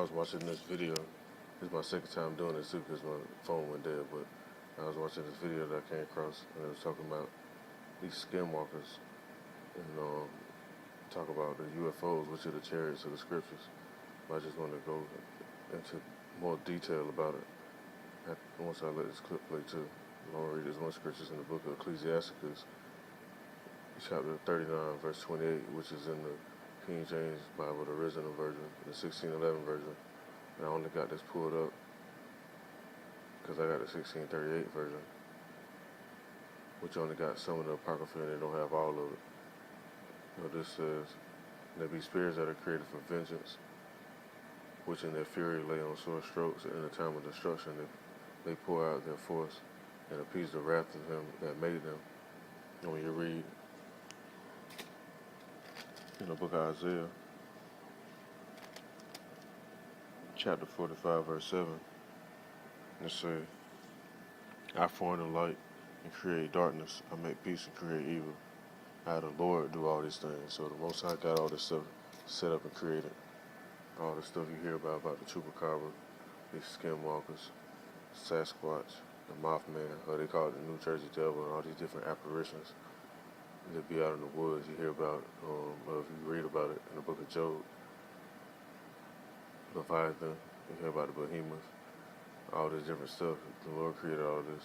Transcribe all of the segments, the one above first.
I was watching this video. It's my second time doing this too because my phone went dead. But I was watching this video that I came across, and it was talking about these skinwalkers, and talk about the UFOs, which are the chariots of the scriptures. But I just want to go into more detail about it once I let this clip play too. I'm going to read this one scriptures in the book of Ecclesiasticus, chapter 39, verse 28, which is in the King James Bible, the original version, the 1611 version. And I only got this pulled up because I got the 1638 version, which only got some of the Apocrypha and they don't have all of it. This says, there be spirits that are created for vengeance, which in their fury lay on sore strokes, and in the time of destruction they pour out their force and appease the wrath of him that made them. And when you read in the book of Isaiah, chapter 45, verse 7, it says, I form the light and create darkness. I make peace and create evil. I, the Lord, do all these things. So the Most High got all this stuff set up and created. All the stuff you hear about the Chupacabra, these skinwalkers, Sasquatch, the Mothman, or they call it the New Jersey Devil, and all these different apparitions that be out in the woods. You hear about, or if you read about it in the book of Job, Leviathan, you hear about the Behemoth, all this different stuff. The Lord created all this,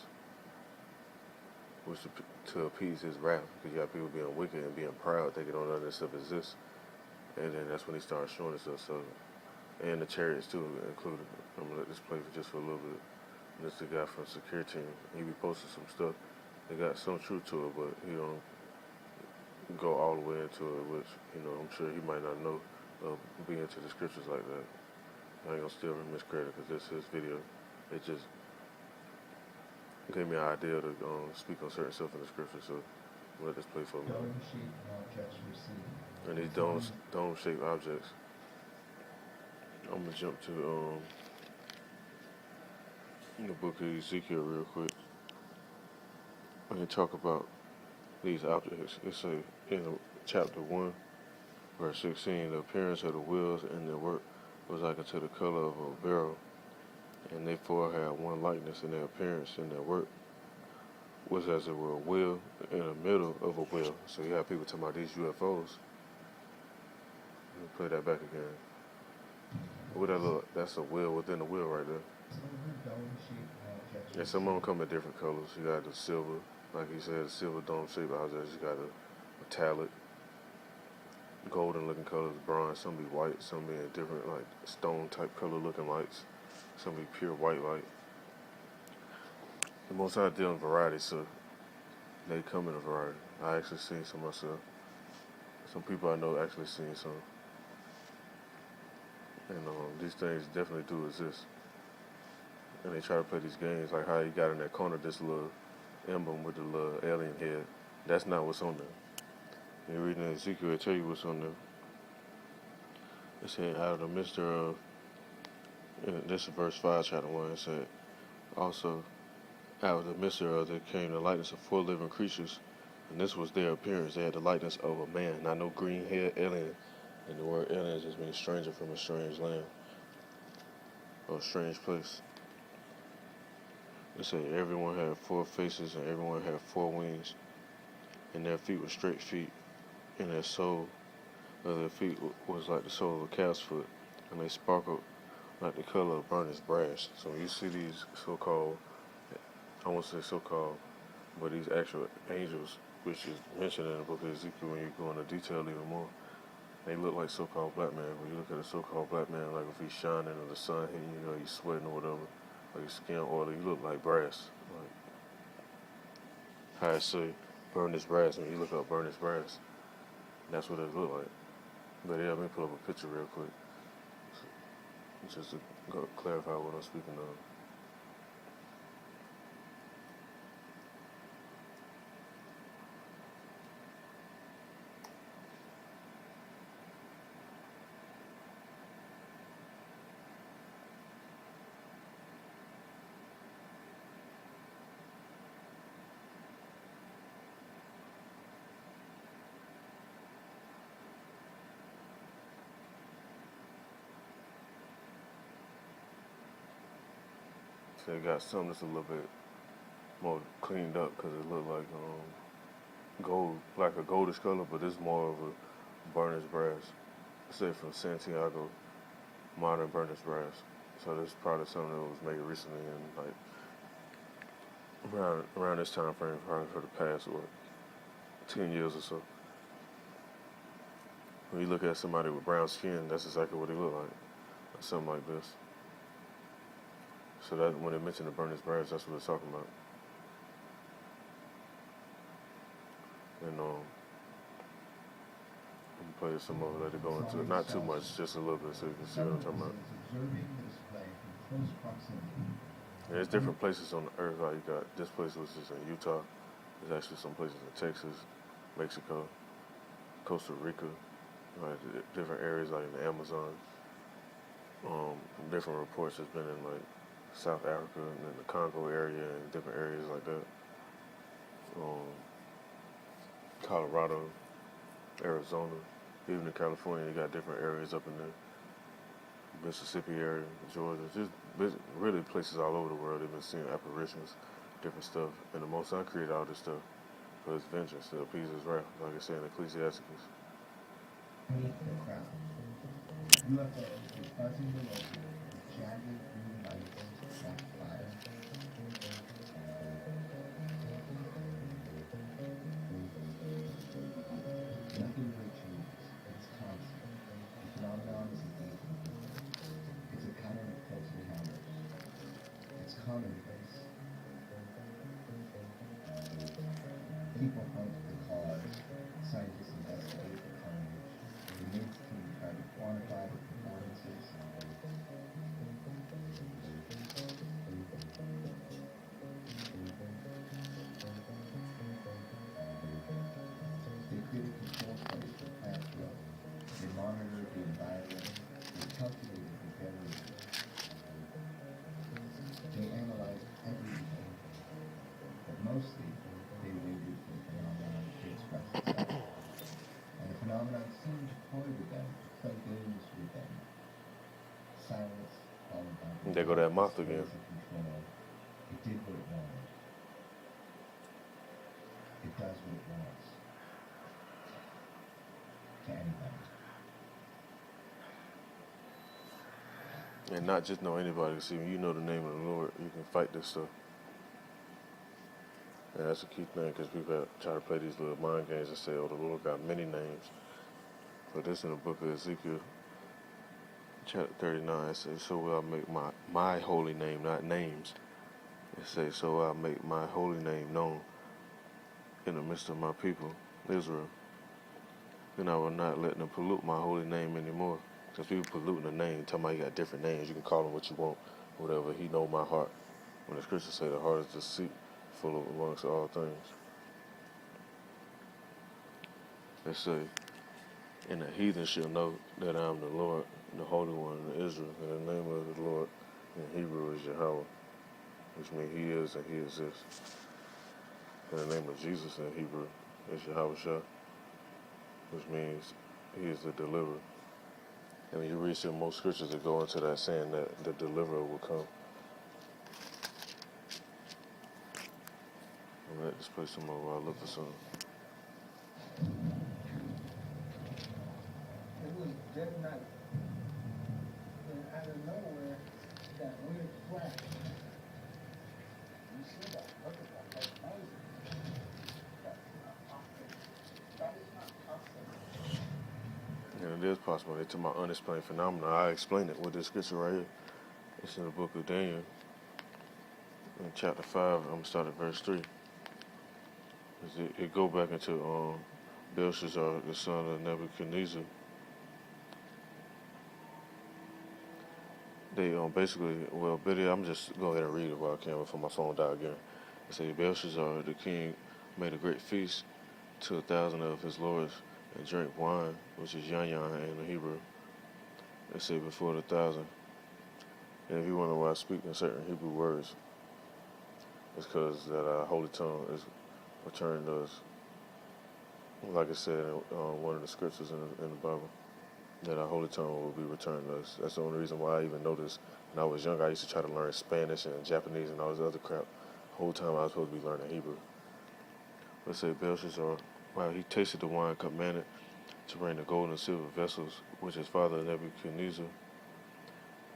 which to appease his wrath, because you have people being wicked and being proud, thinking none of this stuff exists. And then that's when he started showing us stuff. So, and the chariots too included. I'm gonna let this play for just for a little bit. And this is the guy from security team. He be posting some stuff. They got some truth to it, but he don't go all the way into it, which, I'm sure he might not know be into the scriptures like that. I ain't gonna steal him his credit because this is his video. It just gave me an idea to speak on certain stuff in the scripture, so let this play for me. Dome-shaped objects were seen. And these dome-shaped objects. I'm gonna jump to the book of Ezekiel real quick. I can talk about these objects. It say in chapter 1, verse 16, the appearance of the wheels and their work was like unto the color of a beryl, and they four had one likeness in their appearance, and their work was as it were a wheel in the middle of a wheel. So you have people talking about these UFOs. Let me play that back again. What that look? That's a wheel within a wheel right there. And some of them come in different colors. You got the silver, like he said, silver dome-shaped objects. You got a metallic, golden-looking colors, bronze. Some be white, some be in different, like stone-type color-looking lights. Some be pure white light. The Most High deal in variety, so they come in a variety. I actually seen some myself. Some people I know actually seen some. And these things definitely do exist. And they try to play these games, like how you got in that corner this little emblem with the little alien head. That's not what's on there. You're reading Ezekiel, it tell you what's on there. It said, out of the midst of, this is verse 5, chapter 1, it said, also, out of the midst of there came the likeness of 4 living creatures, and this was their appearance. They had the likeness of a man, not no green-haired alien. And the word alien just means stranger from a strange land or a strange place. It said everyone had 4 faces and everyone had 4 wings, and their feet were straight feet, and their sole of their feet was like the sole of a calf's foot, and they sparkled like the color of burnished brass. So when you see these so-called, I won't say so-called, but these actual angels, which is mentioned in the book of Ezekiel when you go into detail even more, they look like so-called black man. When you look at a so-called black man, like if he's shining or the sun hitting you, he's sweating or whatever, like his skin oily, you look like brass. Like how I say, burnished brass. When you look up burnished brass, that's what it look like. But yeah, let me pull up a picture real quick, just to clarify what I'm speaking of. So they got something that's a little bit more cleaned up because it looked like gold, like a goldish color, but it's more of a burnished brass. Say from Santiago, modern burnished brass. So this is probably something that was made recently in like around this time frame, probably for the past 10 years or so. When you look at somebody with brown skin, that's exactly what they look like something like this. So that when they mention the burnished brass, that's what it's talking about. And I'm play some of it, let it go into it. Not too much, just a little bit, so you can see what I'm talking about. Observing this play from close proximity. And there's different places on the earth. Like you got this place, which is in Utah. There's actually some places in Texas, Mexico, Costa Rica, like different areas like in the Amazon. Different reports has been in like South Africa and in the Congo area and different areas like that. Colorado, Arizona, even in California, you got different areas up in there. Mississippi area, Georgia, just really places all over the world. They've been seeing apparitions, different stuff. And the Most High created all this stuff for His vengeance to appease His wrath, like I said in Ecclesiastes. Beneath the crown, UFOs were buzzing below you with jagged green lights like fire. Nothing really changes. It's constant. The phenomenon is engaging. It's a pattern of close encounters. It's commonplace. People hunt the cause. Scientists investigate the carnage. The mainstream try to quantify the performances. They create a control place for plant growth. They monitor the environment. They calculate the variables. They analyze everything. But mostly, they waited for the phenomenon to express itself. And the phenomenon seemed to toy with them, to play games with them. Silence, followed by There go that moth again. control. It did what it wanted. It does what it wants. To anybody. And not just know anybody. See, when you know the name of the Lord, you can fight this stuff. And that's a key thing, because people try to play these little mind games and say, oh, the Lord got many names. But this in the book of Ezekiel, chapter 39, it says, so will I make my holy name, not names. It says, so I'll make my holy name known in the midst of my people, Israel. Then I will not let them pollute my holy name anymore. Because people polluting the name, talking about you got different names, you can call him what you want, whatever. He know my heart. When the scriptures say the heart is deceit, full of amongst all things. They say, and the heathen shall know that I am the Lord, the Holy One in Israel. And the name of the Lord in Hebrew is Yahweh, which means He is and He exists. And the name of Jesus in Hebrew is Yahweh Shah, which means He is the deliverer. And when you read some most scriptures that go into that, saying that the deliverer will come. I'm gonna let this play some more while I look for something. It was that night. And out of nowhere, that weird flash. You see that? Look at that. That's amazing. That's not possible. That is not possible. And it is possible. They talk about unexplained phenomena. I explain it with this scripture right here. It's in the book of Daniel. In chapter 5, I'm going to start at verse 3. It go back into Belshazzar, the son of Nebuchadnezzar. They basically, well, Biddy, I'm just go ahead and read it while I can before my phone die again. It says, Belshazzar, the king, made a great feast to 1,000 of his lords and drank wine, which is yan in the Hebrew. They say before the 1,000. And if you wonder why I speak in certain Hebrew words, it's because that our holy tongue is returned to us. Like I said in one of the scriptures in the Bible, that our holy tongue will be returned to us. That's the only reason why I even know this. When I was young, I used to try to learn Spanish and Japanese and all this other crap. The whole time I was supposed to be learning Hebrew. Let's say Belshazzar, while he tasted the wine, commanded to bring the gold and silver vessels which his father Nebuchadnezzar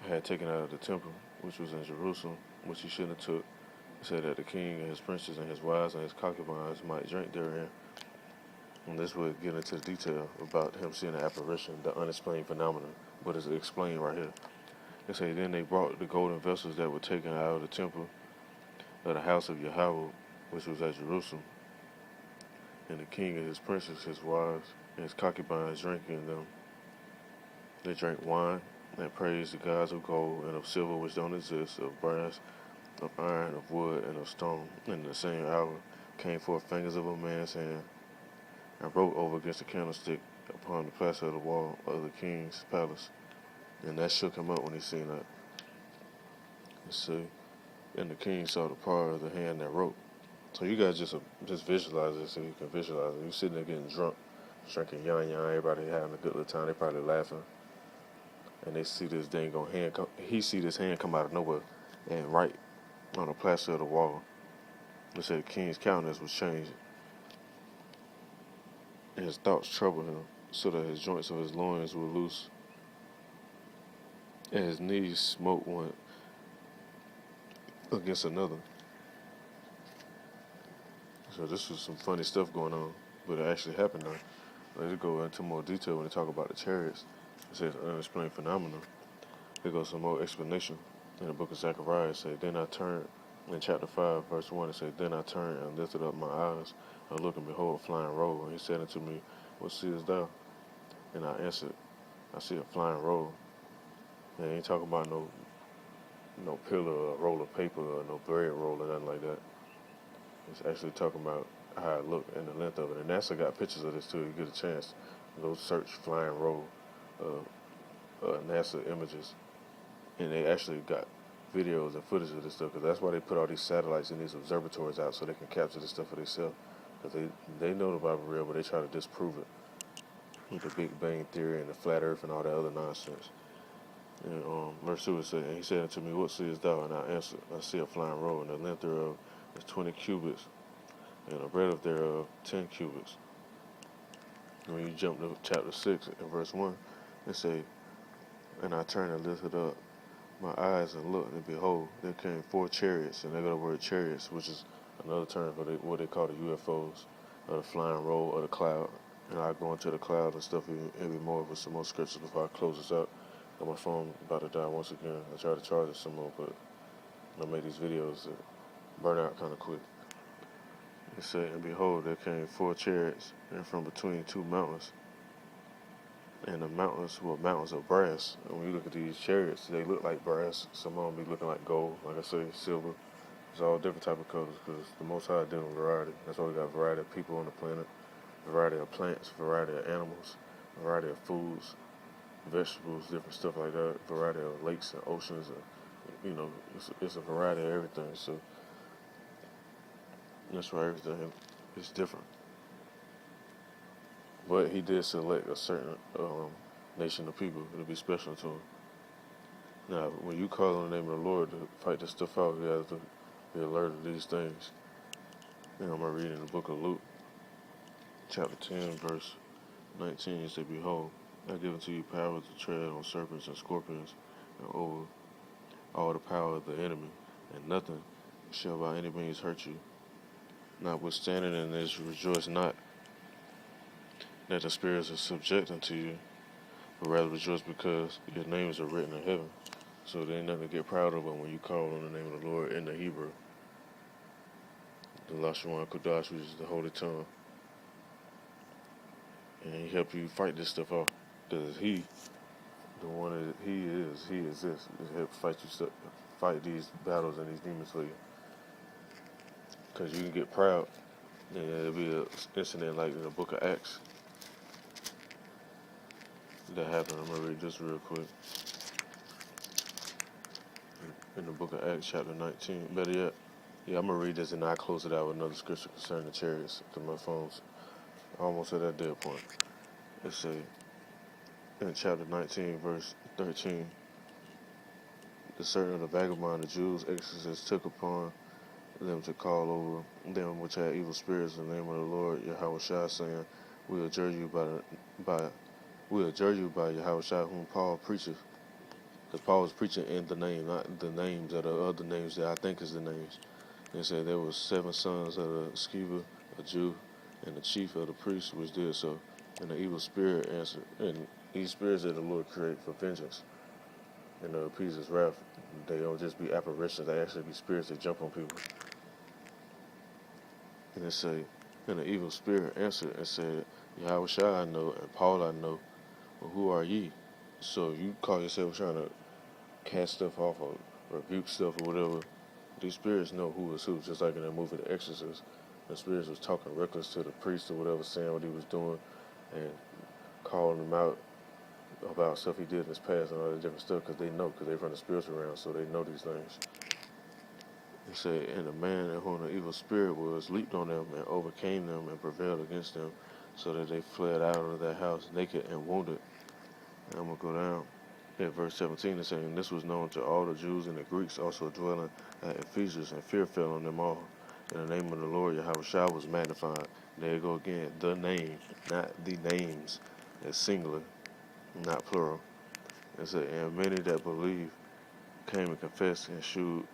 had taken out of the temple, which was in Jerusalem, which he shouldn't have took. He said that the king and his princes and his wives and his concubines might drink therein. And this would get into detail about him seeing the apparition, the unexplained phenomenon, but it's explained right here. They say, then they brought the golden vessels that were taken out of the temple of the house of Yahweh, which was at Jerusalem, and the king and his princes, his wives, and his concubines drinking them. They drank wine and praised the gods of gold and of silver which don't exist, of brass, of iron, of wood, and of stone. In the same hour came forth fingers of a man's hand, and wrote over against the candlestick upon the plaster of the wall of the king's palace. And that shook him up when he seen that. You see, and the king saw the part of the hand that wrote. So you guys just visualize this so you can visualize it. You sitting there getting drunk, drinking yon, everybody having a good little time, they probably laughing. And they see this dang on hand he see this hand come out of nowhere and write on the plaster of the wall. They said the king's countenance was changing. And his thoughts troubled him, so that his joints of his loins were loose, and his knees smote one against another. So this was some funny stuff going on, but it actually happened though. Let's go into more detail when they talk about the chariots. It says unexplained phenomenon. There goes some more explanation in the book of Zechariah. It says, then I turned, in chapter 5, verse 1, it says, then I turned and lifted up my eyes, and looked, and behold, a flying roll. And he said unto me, what seest thou? And I answered, I see a flying roll. And he ain't talking about no pillar or roll of paper or no bread roll or nothing like that. It's actually talking about how it looked and the length of it. And NASA got pictures of this too. You get a chance. Go search flying roll NASA images. And they actually got videos and footage of this stuff, because that's why they put all these satellites and these observatories out, so they can capture this stuff for themselves. Because they know the Bible real, but they try to disprove it with the Big Bang Theory and the flat Earth and all that other nonsense. And verse 2 said, and he said unto me, what seest thou? And I answered, I see a flying roll, and the length thereof is 20 cubits, and the breadth thereof 10 cubits. And when you jump to chapter 6 and verse 1, it say, and I turned and lifted up my eyes and looked, and behold, there came 4 chariots, and they got the word chariots, which is another term for what they call the UFOs, or the flying roll, or the cloud. And I go into the cloud and stuff even more with some more scriptures before I close this out. And my phone about to die once again. I try to charge it some more, but I made these videos that burn out kind of quick. It said, and behold, there came 4 chariots, and from between 2 mountains. And the mountains were mountains of brass. And when you look at these chariots, they look like brass. Some of them be looking like gold, like I say, silver. It's all different type of colors, because the Most High dealing with variety. That's why we got variety of people on the planet, variety of plants, variety of animals, variety of foods, vegetables, different stuff like that, variety of lakes and oceans, and it's a variety of everything. So that's why everything is different. But he did select a certain nation of people to be special to him. Now, when you call on the name of the Lord to fight this stuff out, you have to be alert of these things. And I'm going to read in the book of Luke, chapter 10, verse 19. It says, behold, I give unto you power to tread on serpents and scorpions, and over all the power of the enemy, and nothing shall by any means hurt you. Notwithstanding in this, rejoice not that the spirits are subject unto you, but rather rejoice because your names are written in heaven. So there ain't nothing to get proud of when you call on the name of the Lord in the Hebrew, the Lashon Kodash, which is the holy tongue. And he help you fight this stuff off, because he, the one that he exists, is help fight these battles and these demons for you. Because you can get proud, and there'll be an incident like in the book of Acts that happened. I'm going to read this real quick. In the book of Acts, chapter 19. Better yet, I'm going to read this and I'll close it out with another scripture concerning the chariots, because my phone's almost at that dead point. It say, in chapter 19, verse 13, the certain of the vagabond, the Jews, exorcists took upon them to call over them which had evil spirits in the name of the Lord Yahweh Shai, saying, We adjure you by Yahweh Shai, whom Paul preacheth. Because Paul was preaching in the name, not the names of the other names that I think is the names. They said there was 7 sons of the Sceva, a Jew, and the chief of the priests which did so. And the evil spirit answered, and these spirits that the Lord create for vengeance and to appease his wrath. They don't just be apparitions, they actually be spirits that jump on people. And it say, and the evil spirit answered and said, Yahweh Shai I know, and Paul I know, but who are ye? So you call yourself trying to cast stuff off or rebuke stuff or whatever. These spirits know who is who, just like in that movie The Exorcist. The spirits was talking reckless to the priest or whatever, saying what he was doing and calling him out about stuff he did in his past and all that different stuff, because they know, because they're from the spiritual realm, so they know these things. It said, and the man in whom the evil spirit was leaped on them and overcame them and prevailed against them, so that they fled out of that house naked and wounded. And I'm going to go down at verse 17 and saying, and this was known to all the Jews and the Greeks also dwelling at Ephesus, and fear fell on them all. And the name of the Lord Yahweh Shai was magnified. There you go again, the name, not the names. It's singular, not plural. It said, and many that believed came and confessed and shewed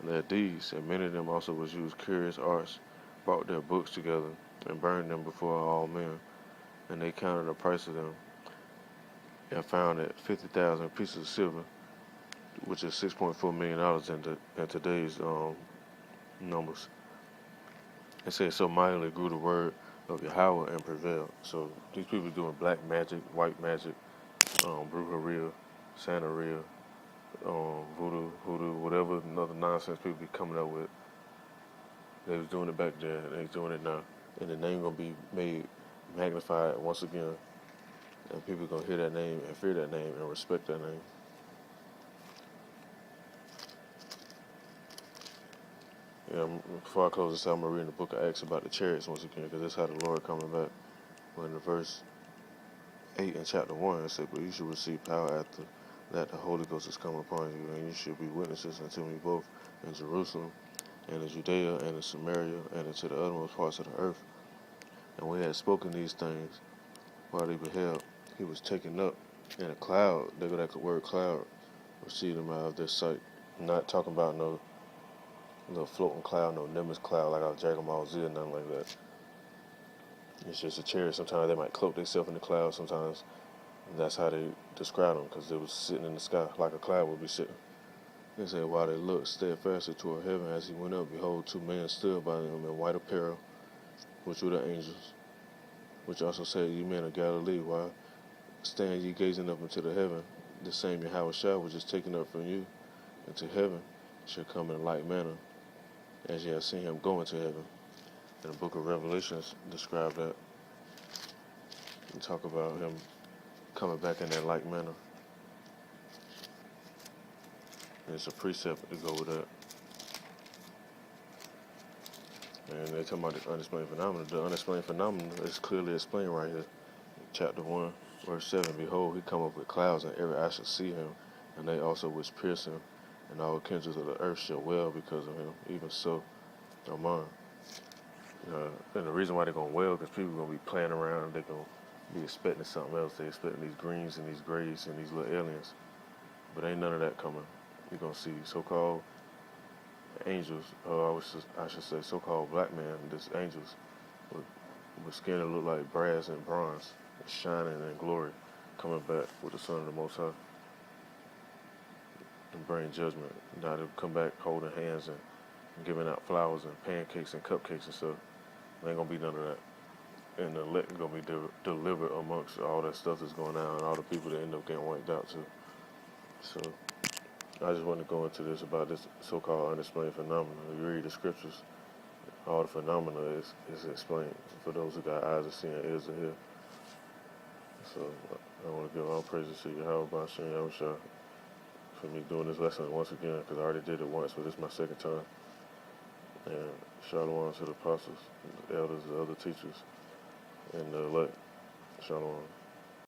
their deeds, and many of them also was used curious arts, brought their books together, and burned them before all men. And they counted the price of them, and found it 50,000 pieces of silver, which is $6.4 million in today's numbers. It says, so mightily grew the word of Yahweh and prevailed. So these people doing black magic, white magic, brujeria, santeria, voodoo, hoodoo, whatever another nonsense people be coming up with. They was doing it back then, and they doing it now. And the name gonna be made magnified once again. And people gonna hear that name and fear that name and respect that name. Yeah, before I close this out, I'm gonna read the book of Acts about the chariots once again, because that's how the Lord coming back. When in verse 8 in chapter 1, it said, but you shall receive power after that the Holy Ghost is come upon you, and you shall be witnesses unto me both in Jerusalem, and in Judea, and in Samaria, and into the uttermost parts of the earth. And when he had spoken these things, while they beheld, he was taken up in a cloud. They go that word cloud, received him out of their sight. Not talking about no little floating cloud, no Nimbus cloud like out of Dragon Ball Z or nothing like that. It's just a chariot. Sometimes they might cloak themselves in the cloud. Sometimes that's how they describe them, because they was sitting in the sky like a cloud would be sitting. They said, while they looked steadfastly toward heaven as he went up, behold, 2 men stood by them in white apparel, which were the angels, which also said, ye men of Galilee, why stand ye gazing up into the heaven? The same Yahweh Shai which is taken up from you into heaven shall come in like manner, as ye have seen him go into heaven. And the book of Revelations describe that. We talk about him coming back in that like manner. And it's a precept to go with that. And they're talking about the unexplained phenomena. The unexplained phenomena is clearly explained right here. Chapter 1, verse 7. Behold, he come up with clouds, and every eye shall see him, and they also which pierce him, and all kindreds of the earth shall wail because of him. Even so, mine. And the reason why they're going to wail, because people are going to be playing around. They're going to be expecting something else. They're expecting these greens and these grays and these little aliens. But ain't none of that coming. You're going to see so-called angels, or I should say so-called black men, just angels, with skin that look like brass and bronze, shining in glory, coming back with the Son of the Most High and bring judgment. Now they'll come back holding hands and giving out flowers and pancakes and cupcakes and stuff. There ain't gonna be none of that. And the elect gonna be delivered amongst all that stuff that's going on and all the people that end up getting wiped out too. So I just want to go into this about this so-called unexplained phenomenon. You read the scriptures, all the phenomena is explained for those who got eyes to see and ears to hear. So I want to give all praises to Yahweh B'Ashem Yahushua for me doing this lesson once again, because I already did it once, but this is my second time. And shalom to the apostles, the elders, the other teachers, and the elect. Shalom.